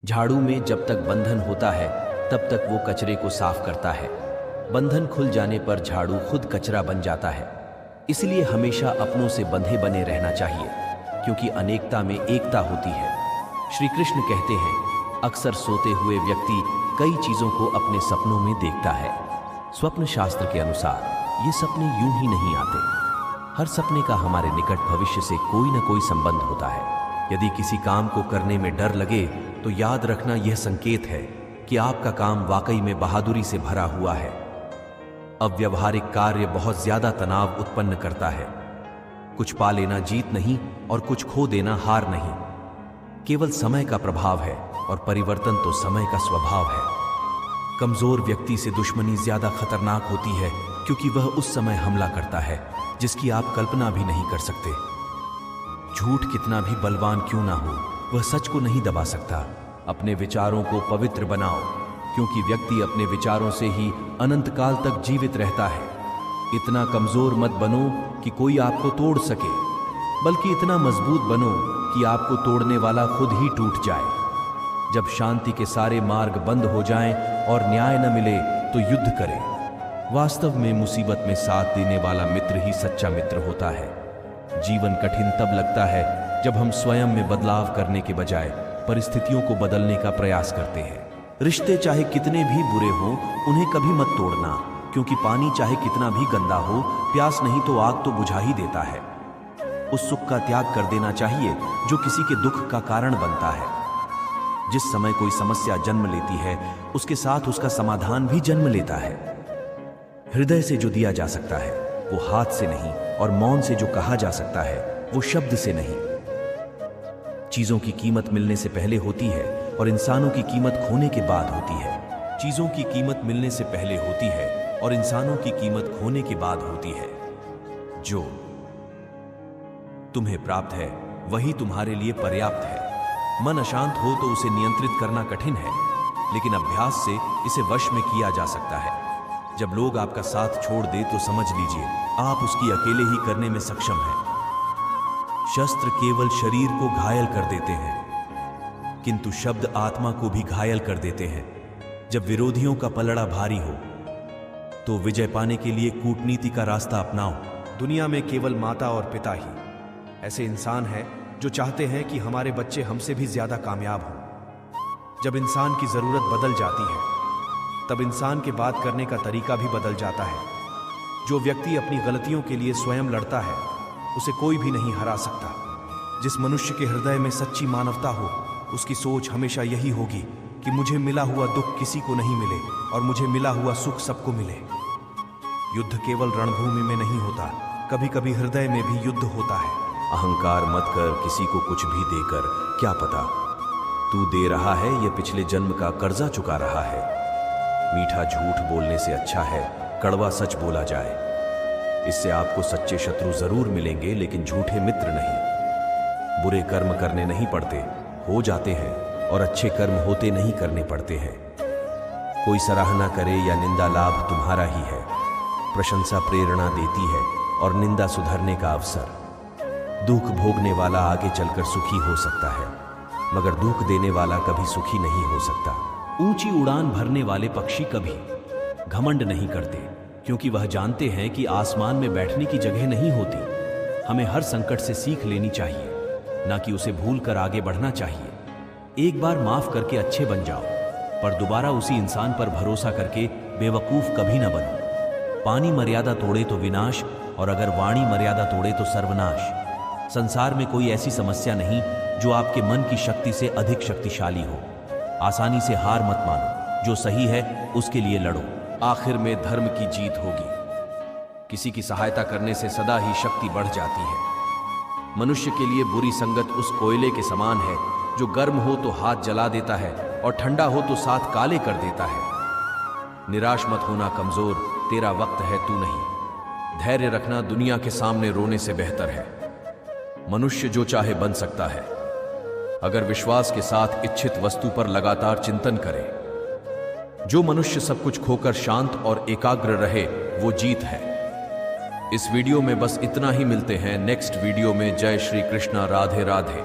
झाड़ू में जब तक बंधन होता है तब तक वो कचरे को साफ करता है। बंधन खुल जाने पर झाड़ू खुद कचरा बन जाता है। इसलिए हमेशा अपनों से बंधे बने रहना चाहिए, क्योंकि अनेकता में एकता होती है। श्री कृष्ण कहते हैं, अक्सर सोते हुए व्यक्ति कई चीजों को अपने सपनों में देखता है। स्वप्न शास्त्र के अनुसार ये सपने यूं ही नहीं आते। हर सपने का हमारे निकट भविष्य से कोई न कोई संबंध होता है। यदि किसी काम को करने में डर लगे तो याद रखना यह संकेत है कि आपका काम वाकई में बहादुरी से भरा हुआ है। अव्यावहारिक कार्य बहुत ज्यादा तनाव उत्पन्न करता है। कुछ पा लेना जीत नहीं और कुछ खो देना हार नहीं। केवल समय का प्रभाव है और परिवर्तन तो समय का स्वभाव है। कमजोर व्यक्ति से दुश्मनी ज्यादा खतरनाक होती है, क्योंकि वह उस समय हमला करता है जिसकी आप कल्पना भी नहीं कर सकते। झूठ कितना भी बलवान क्यों ना हो, वह सच को नहीं दबा सकता। अपने विचारों को पवित्र बनाओ, क्योंकि व्यक्ति अपने विचारों से ही अनंत काल तक जीवित रहता है। इतना कमजोर मत बनो कि कोई आपको तोड़ सके, बल्कि इतना मजबूत बनो कि आपको तोड़ने वाला खुद ही टूट जाए। जब शांति के सारे मार्ग बंद हो जाएं और न्याय न मिले तो युद्ध करें। वास्तव में मुसीबत में साथ देने वाला मित्र ही सच्चा मित्र होता है। जीवन कठिन तब लगता है जब हम स्वयं में बदलाव करने के बजाय परिस्थितियों को बदलने का प्रयास करते हैं। रिश्ते चाहे कितने भी बुरे हों, उन्हें कभी मत तोड़ना, क्योंकि पानी चाहे कितना भी गंदा हो, प्यास नहीं तो आग तो बुझा ही देता है। उस सुख का त्याग कर देना चाहिए जो किसी के दुख का कारण बनता है। जिस समय कोई समस्या जन्म लेती है, उसके साथ उसका समाधान भी जन्म लेता है। हृदय से जो दिया जा सकता है वो हाथ से नहीं, और मौन से जो कहा जा सकता है वो शब्द से नहीं। चीजों की कीमत मिलने से पहले होती है और इंसानों की कीमत खोने के बाद होती है। चीजों की कीमत मिलने से पहले होती है और इंसानों की कीमत खोने के बाद होती है। जो तुम्हें प्राप्त है वही तुम्हारे लिए पर्याप्त है। मन अशांत हो तो उसे नियंत्रित करना कठिन है, लेकिन अभ्यास से इसे वश में किया जा सकता है। जब लोग आपका साथ छोड़ दे तो समझ लीजिए आप उसकी अकेले ही करने में सक्षम हैं। शस्त्र केवल शरीर को घायल कर देते हैं, किंतु शब्द आत्मा को भी घायल कर देते हैं। जब विरोधियों का पलड़ा भारी हो तो विजय पाने के लिए कूटनीति का रास्ता अपनाओ। दुनिया में केवल माता और पिता ही ऐसे इंसान हैं जो चाहते हैं कि हमारे बच्चे हमसे भी ज्यादा कामयाब हों। जब इंसान की जरूरत बदल जाती है तब इंसान के बात करने का तरीका भी बदल जाता है। जो व्यक्ति अपनी गलतियों के लिए स्वयं लड़ता है उसे कोई भी नहीं हरा सकता। जिस मनुष्य के हृदय में सच्ची मानवता हो, उसकी सोच हमेशा यही होगी कि मुझे मिला हुआ दुख किसी को नहीं मिले और मुझे मिला हुआ सुख सबको मिले। युद्ध केवल रणभूमि में नहीं होता, कभी कभी हृदय में भी युद्ध होता है। अहंकार मत कर किसी को कुछ भी देकर, क्या पता तू दे रहा है ये पिछले जन्म का कर्जा चुका रहा है। मीठा झूठ बोलने से अच्छा है कड़वा सच बोला जाए। इससे आपको सच्चे शत्रु जरूर मिलेंगे, लेकिन झूठे मित्र नहीं। बुरे कर्म करने नहीं पड़ते, हो जाते हैं, और अच्छे कर्म होते नहीं करने पड़ते हैं। कोई सराहना करे या निंदा, लाभ तुम्हारा ही है। प्रशंसा प्रेरणा देती है और निंदा सुधरने का अवसर। दुख भोगने वाला आगे चलकर सुखी हो सकता है, मगर दुख देने वाला कभी सुखी नहीं हो सकता। ऊंची उड़ान भरने वाले पक्षी कभी घमंड नहीं करते, क्योंकि वह जानते हैं कि आसमान में बैठने की जगह नहीं होती। हमें हर संकट से सीख लेनी चाहिए, ना कि उसे भूलकर आगे बढ़ना चाहिए। एक बार माफ करके अच्छे बन जाओ, पर दोबारा उसी इंसान पर भरोसा करके बेवकूफ कभी ना बनो। पानी मर्यादा तोड़े तो विनाश, और अगर वाणी मर्यादा तोड़े तो सर्वनाश। संसार में कोई ऐसी समस्या नहीं जो आपके मन की शक्ति से अधिक शक्तिशाली हो। आसानी से हार मत मानो, जो सही है उसके लिए लड़ो। आखिर में धर्म की जीत होगी। किसी की सहायता करने से सदा ही शक्ति बढ़ जाती है। मनुष्य के लिए बुरी संगत उस कोयले के समान है जो गर्म हो तो हाथ जला देता है और ठंडा हो तो साथ काले कर देता है। निराश मत होना कमजोर, तेरा वक्त है तू नहीं। धैर्य रखना दुनिया के सामने रोने से बेहतर है। मनुष्य जो चाहे बन सकता है, अगर विश्वास के साथ इच्छित वस्तु पर लगातार चिंतन करे। जो मनुष्य सब कुछ खोकर शांत और एकाग्र रहे वो जीत है। इस वीडियो में बस इतना ही। मिलते हैं नेक्स्ट वीडियो में। जय श्री कृष्णा, राधे राधे।